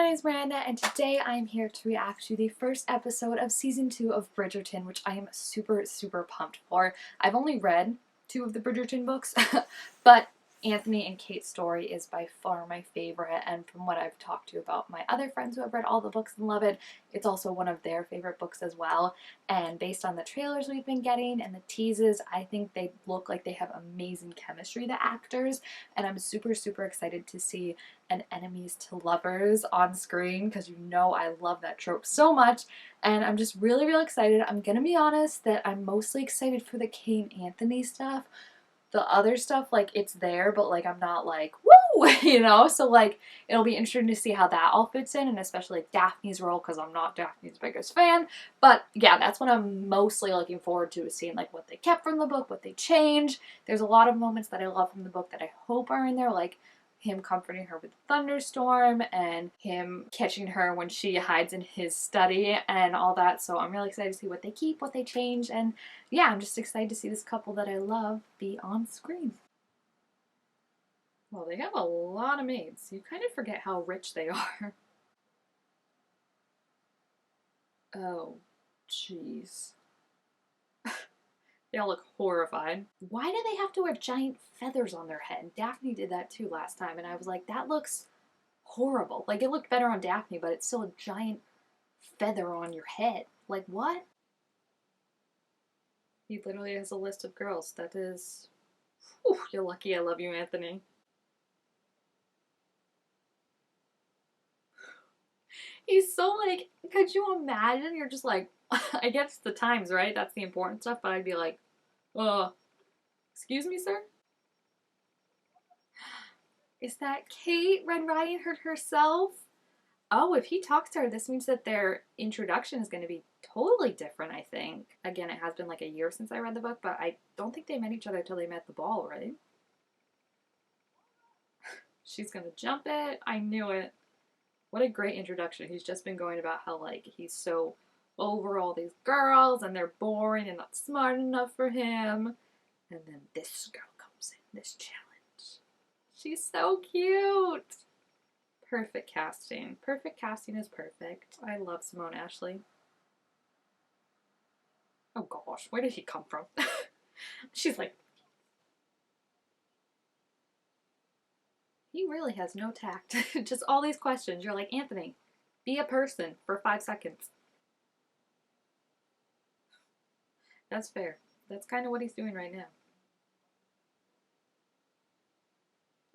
my name is Miranda, and today I am here to react to the first episode of season 2 of Bridgerton, which I am super, super pumped for. I've only read 2 of the Bridgerton books, but Anthony and Kate's story is by far my favorite, and from what I've talked to about my other friends who have read all the books and love it, it's also one of their favorite books as well. And based on the trailers we've been getting and the teases, I think they look like they have amazing chemistry, the actors, and I'm super, super excited to see an enemies to lovers on screen, because you know I love that trope so much, and I'm just really, really excited. I'm gonna be honest that I'm mostly excited for the Kate and Anthony stuff. The other stuff, like, it's there, but, like, I'm not like, woo, you know? So, like, it'll be interesting to see how that all fits in, and especially, like, Daphne's role, because I'm not Daphne's biggest fan. But, yeah, that's what I'm mostly looking forward to, is seeing, like, what they kept from the book, what they changed. There's a lot of moments that I love from the book that I hope are in there, like him comforting her with the thunderstorm, and him catching her when she hides in his study, and all that. So I'm really excited to see what they keep, what they change, and yeah, I'm just excited to see this couple that I love be on screen. Well, they have a lot of maids. You kind of forget how rich they are. Oh, jeez. They all look horrified. Why do they have to wear giant feathers on their head? Daphne did that too last time, and I was like, that looks horrible. Like, it looked better on Daphne, but it's still a giant feather on your head. Like, what? He literally has a list of girls. That is... Whew, you're lucky I love you, Anthony. He's so, like, could you imagine? You're just like, I guess the times, right? That's the important stuff, but I'd be like, excuse me, sir? Is that Kate, Red Riding Hood herself? Oh, if he talks to her, this means that their introduction is going to be totally different, I think. Again, it has been like a year since I read the book, but I don't think they met each other until they met at the ball, right? She's going to jump it. I knew it. What a great introduction. He's just been going about how, like, he's so over all these girls and they're boring and not smart enough for him. And then this girl comes in, this challenge. She's so cute. Perfect casting. Perfect casting is perfect. I love Simone Ashley. Oh gosh, where did he come from? She's like, he really has no tact. Just all these questions. You're like, Anthony, be a person for 5 seconds. That's fair. That's kind of what he's doing right now.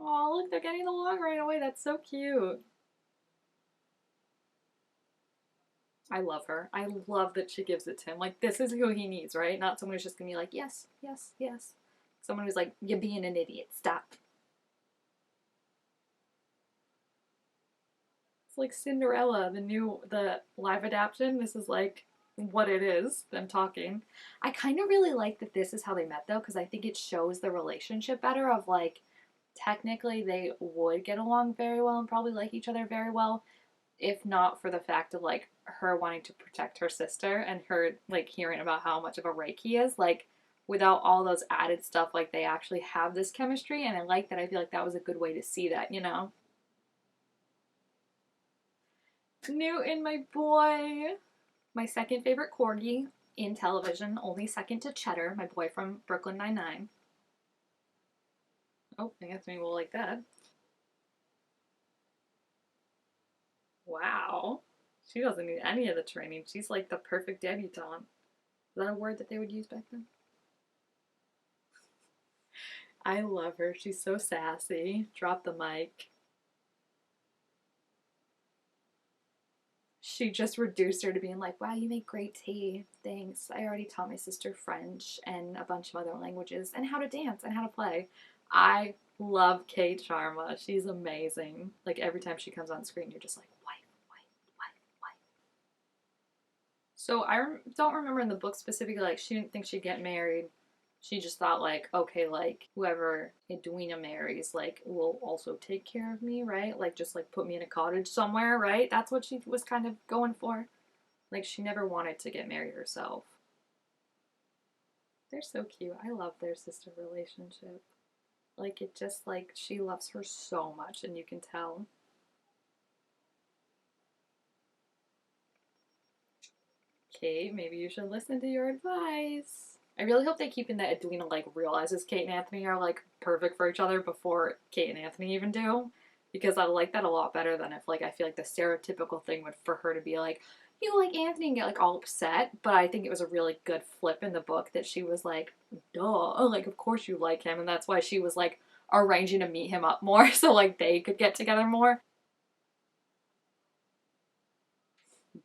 Oh, look, they're getting along right away. That's so cute. I love her. I love that she gives it to him. Like, this is who he needs, right? Not someone who's just gonna be like, yes, yes, yes. Someone who's like, you're being an idiot. Stop. It's like Cinderella, the live adaptation. This is like what it is, them talking. I kind of really like that this is how they met, though, because I think it shows the relationship better of, like, technically they would get along very well and probably like each other very well, if not for the fact of, like, her wanting to protect her sister and her, like, hearing about how much of a rake he is. Like, without all those added stuff, like, they actually have this chemistry, and I like that. I feel like that was a good way to see that, you know? Newton, my boy. My second favorite corgi in television, only second to Cheddar, my boy from Brooklyn Nine-Nine. Oh, Anthony will like that. Wow. She doesn't need any of the training. She's like the perfect debutante. Is that a word that they would use back then? I love her. She's so sassy. Drop the mic. She just reduced her to being like, wow, you make great tea. Thanks. I already taught my sister French and a bunch of other languages and how to dance and how to play. I love Kate Sharma. She's amazing. Like, every time she comes on screen, you're just like, wife, wife, wife, wife. So I don't remember in the book specifically, like, she didn't think she'd get married. She just thought, like, okay, like, whoever Edwina marries, like, will also take care of me, right? Like, just, like, put me in a cottage somewhere, right? That's what she was kind of going for. Like, she never wanted to get married herself. They're so cute. I love their sister relationship. Like, it just, like, she loves her so much, and you can tell. Kate, maybe you should listen to your advice. I really hope they keep in that Edwina like realizes Kate and Anthony are like perfect for each other before Kate and Anthony even do. Because I like that a lot better than if like I feel like the stereotypical thing would for her to be like, you like Anthony and get like all upset. But I think it was a really good flip in the book that she was like, duh, like of course you like him, and that's why she was like arranging to meet him up more so like they could get together more.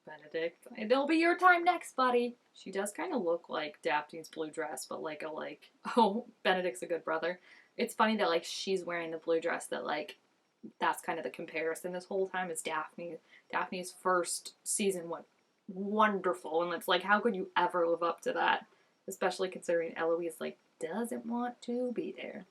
Benedict, it'll be your time next, buddy. She does kind of look like Daphne's blue dress, but like a like, oh, Benedict's a good brother. It's funny that like she's wearing the blue dress that like that's kind of the comparison this whole time is Daphne. Daphne's first season went wonderful, and it's like how could you ever live up to that? Especially considering Eloise like doesn't want to be there.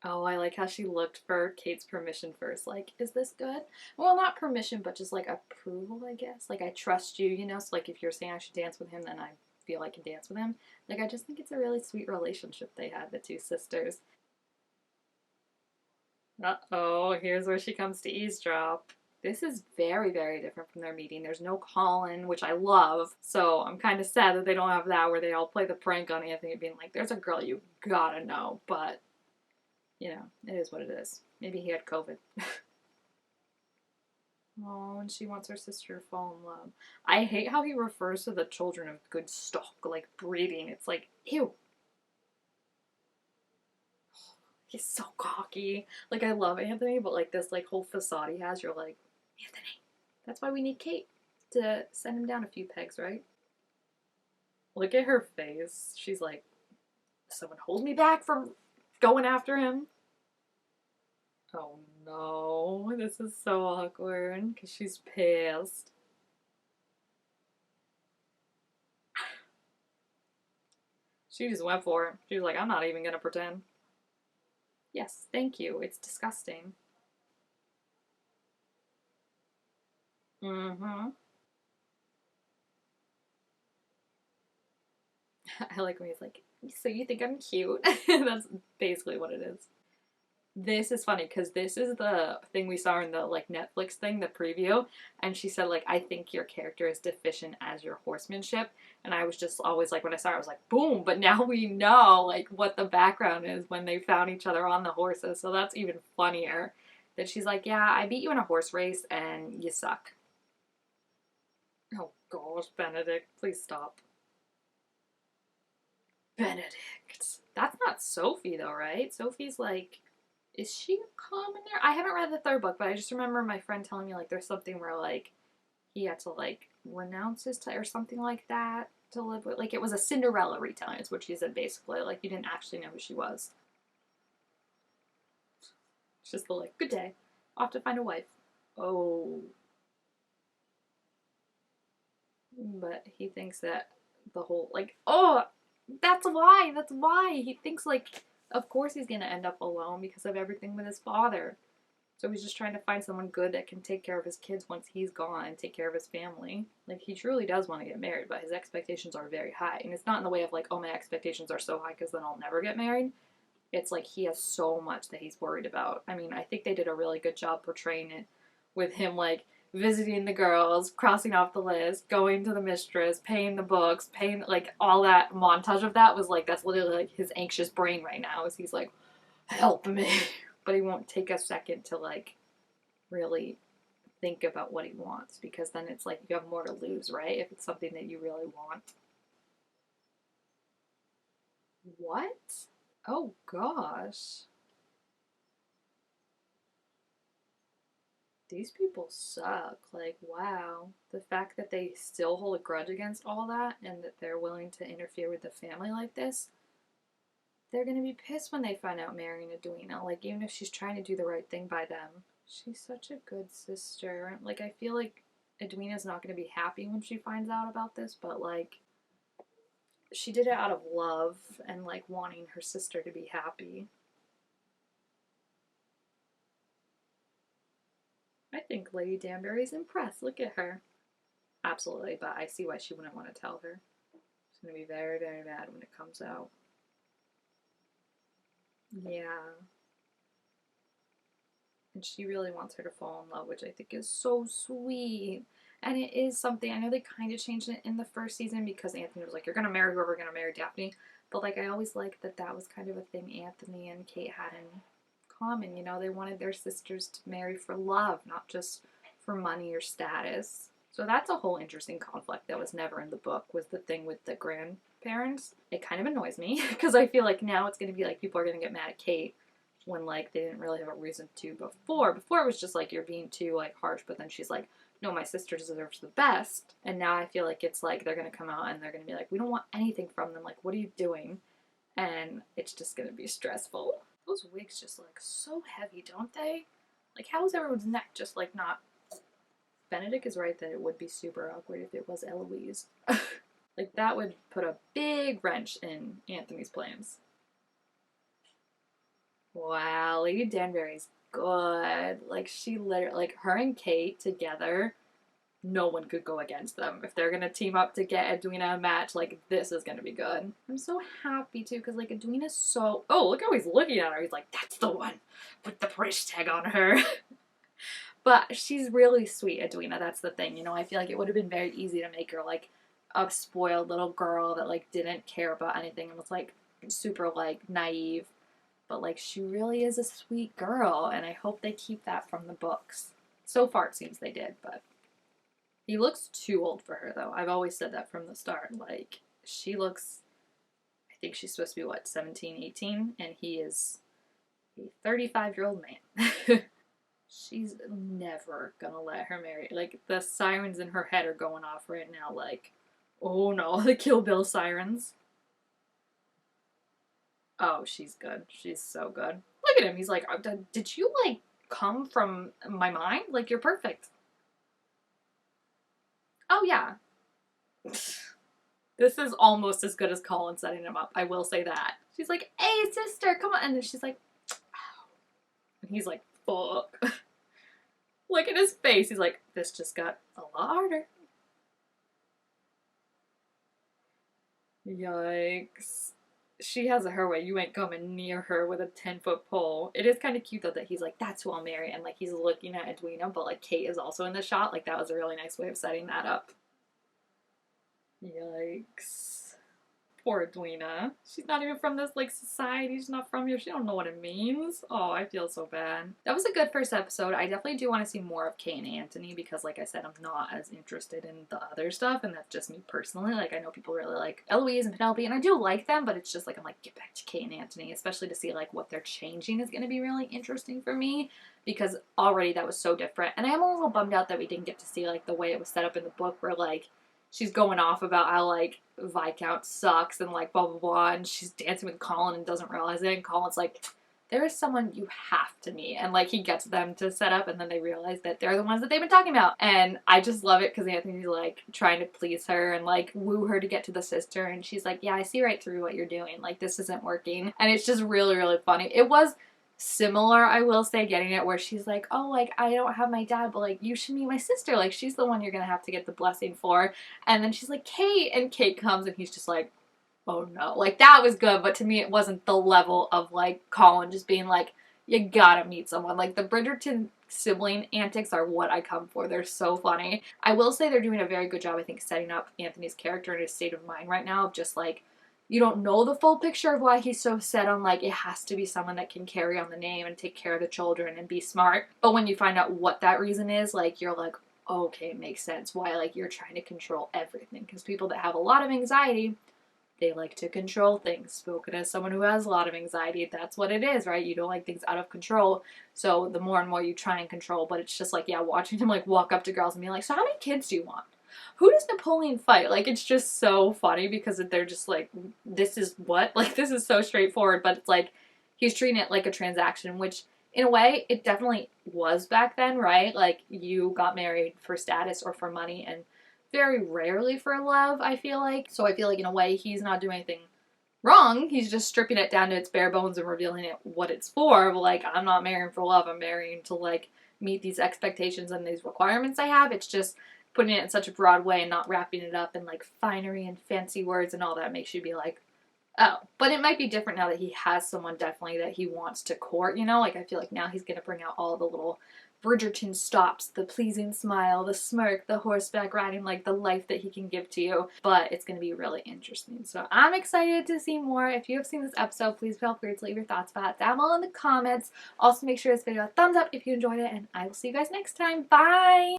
Oh, I like how she looked for Kate's permission first. Like, is this good? Well, not permission, but just like approval, I guess. Like, I trust you, you know? So, like, if you're saying I should dance with him, then I feel I can dance with him. Like, I just think it's a really sweet relationship they had, the two sisters. Uh oh, here's where she comes to eavesdrop. This is very, very different from their meeting. There's no Colin, which I love. So I'm kind of sad that they don't have that where they all play the prank on Anthony being like, there's a girl you gotta know. But you know, it is what it is. Maybe he had COVID. Oh, and she wants her sister to fall in love. I hate how he refers to the children of good stock, like breeding. It's like, ew. He's so cocky. Like, I love Anthony, but like this like whole facade he has, you're like, Anthony. That's why we need Kate to send him down a few pegs, right? Look at her face. She's like, someone hold me back from going after him. Oh no, this is so awkward because she's pissed. She just went for it. She was like, I'm not even gonna pretend. Yes, thank you. It's disgusting. Mm-hmm. I like when he's like, so you think I'm cute? That's basically what it is. This is funny because this is the thing we saw in the like Netflix thing, the preview, and she said like I think your character is deficient as your horsemanship, and I was just always like when I saw it, I was like boom, but now we know like what the background is when they found each other on the horses, so that's even funnier. That she's like, yeah, I beat you in a horse race and you suck. Oh gosh, Benedict, please stop. Benedict. That's not Sophie though, right? Sophie's like is she a commoner? I haven't read the third book, but I just remember my friend telling me like there's something where like he had to like renounce his or something like that to live with. Like it was a Cinderella retelling, is what she said basically. Like you didn't actually know who she was. It's just the like good day, off to find a wife. Oh, but he thinks that the whole like oh that's why he thinks like of course he's gonna end up alone because of everything with his father. So he's just trying to find someone good that can take care of his kids once he's gone and take care of his family. Like, he truly does want to get married, but his expectations are very high. And it's not in the way of, like, oh, my expectations are so high because then I'll never get married. It's like he has so much that he's worried about. I mean, I think they did a really good job portraying it with him, like, visiting the girls, crossing off the list, going to the mistress, paying the books, paying, like, all that montage of that was, like, that's literally, like, his anxious brain right now is he's like, help me. But he won't take a second to, like, really think about what he wants because then it's like you have more to lose, right? If it's something that you really want. What? Oh gosh. These people suck. Like, wow. The fact that they still hold a grudge against all that and that they're willing to interfere with the family like this, they're gonna be pissed when they find out marrying Edwina. Like, even if she's trying to do the right thing by them. She's such a good sister. Like, I feel like Edwina's not gonna be happy when she finds out about this, but like, she did it out of love and like wanting her sister to be happy. I think Lady Danbury's impressed. Look at her. Absolutely, but I see why she wouldn't want to tell her. She's gonna be very, very mad when it comes out. Yeah. And she really wants her to fall in love, which I think is so sweet. And it is something, I know they kind of changed it in the first season because Anthony was like, you're gonna marry whoever, gonna marry Daphne. But like, I always liked that that was kind of a thing Anthony and Kate had in common. You know, they wanted their sisters to marry for love, not just for money or status. So that's a whole interesting conflict that was never in the book, was the thing with the grandparents. It kind of annoys me because I feel like now it's going to be like people are going to get mad at Kate when like they didn't really have a reason to before. Before it was just like you're being too like harsh, but then she's like, no, my sister deserves the best. And now I feel like it's like they're going to come out and they're going to be like, we don't want anything from them. Like, what are you doing? And it's just going to be stressful. Those wigs just look so heavy, don't they? Like, how is everyone's neck just like not... Benedict is right that it would be super awkward if it was Eloise. Like, that would put a big wrench in Anthony's plans. Wow, Lady Danbury's good. Like, she literally, like, her and Kate together, no one could go against them. If they're gonna team up to get Edwina a match, like, this is gonna be good. I'm so happy, too, because, like, Edwina's so... Oh, look how he's looking at her. He's like, that's the one with the price tag on her. But she's really sweet, Edwina. That's the thing. You know, I feel like it would have been very easy to make her, like, a spoiled little girl that, like, didn't care about anything and was, like, super, like, naive. But, like, she really is a sweet girl, and I hope they keep that from the books. So far, it seems they did, but... He looks too old for her, though. I've always said that from the start. Like, she looks... I think she's supposed to be, what, 17, 18? And he is a 35-year-old man. She's never gonna let her marry. Like, the sirens in her head are going off right now. Like, oh no, the Kill Bill sirens. Oh, she's good. She's so good. Look at him. He's like, did you, like, come from my mind? Like, you're perfect. Oh, yeah. This is almost as good as Colin setting him up. I will say that. She's like, hey, sister, come on. And then she's like, ow. And he's like, fuck. Look at his face. He's like, this just got a lot harder. Yikes. She has it her way. You ain't coming near her with a 10-foot pole. It is kind of cute, though, that he's like, that's who I'll marry. And, like, he's looking at Edwina, but, like, Kate is also in the shot. Like, that was a really nice way of setting that up. Yikes. Poor Edwina. She's not even from this, like, society. She's not from here. She don't know what it means. Oh, I feel so bad. That was a good first episode. I definitely do want to see more of Kate and Anthony because, like I said, I'm not as interested in the other stuff, and that's just me personally. Like, I know people really like Eloise and Penelope, and I do like them, but it's just, like, I'm like, get back to Kate and Anthony, especially to see, like, what they're changing is going to be really interesting for me because already that was so different. And I am a little bummed out that we didn't get to see, like, the way it was set up in the book where, like, she's going off about how, like, Viscount sucks and, like, blah, blah, blah, and she's dancing with Colin and doesn't realize it, and Colin's like, there is someone you have to meet, and, like, he gets them to set up, and then they realize that they're the ones that they've been talking about, and I just love it, because Anthony's, like, trying to please her and, like, woo her to get to the sister, and she's like, yeah, I see right through what you're doing, like, this isn't working, and it's just really, really funny. It was similar, I will say, getting it where she's like, oh, like, I don't have my dad, but, like, you should meet my sister, like, she's the one you're gonna have to get the blessing for, and then she's like, Kate, and Kate comes, and he's just like, oh no, like, that was good, but to me, it wasn't the level of, like, Colin just being like, you gotta meet someone. Like, the Bridgerton sibling antics are what I come for. They're so funny. I will say they're doing a very good job, I think, setting up Anthony's character in his state of mind right now of just, like, you don't know the full picture of why he's so set on, like, it has to be someone that can carry on the name and take care of the children and be smart. But when you find out what that reason is, like, you're like, okay, it makes sense why, like, you're trying to control everything. Because people that have a lot of anxiety, they like to control things. Spoken as someone who has a lot of anxiety, that's what it is, right? You don't like things out of control. So the more and more you try and control, but it's just like, yeah, watching him, like, walk up to girls and be like, so how many kids do you want? Who does Napoleon fight? Like, it's just so funny because they're just like, this is what? Like, this is so straightforward, but it's like, he's treating it like a transaction, which, in a way, it definitely was back then, right? Like, you got married for status or for money, and very rarely for love, I feel like. So I feel like, in a way, he's not doing anything wrong. He's just stripping it down to its bare bones and revealing it what it's for. But, like, I'm not marrying for love. I'm marrying to, like, meet these expectations and these requirements I have. It's just putting it in such a broad way and not wrapping it up in, like, finery and fancy words and all that makes you be like, Oh, but it might be different now that he has someone definitely that he wants to court, you know? Like, I feel like now he's gonna bring out all the little Bridgerton stops, the pleasing smile, the smirk, the horseback riding, like the life that he can give to you. But it's gonna be really interesting. So I'm excited to see more. If you have seen this episode, please feel free to leave your thoughts about it down below in the comments. Also, make sure to give this video a thumbs up if you enjoyed it, and I will see you guys next time. Bye!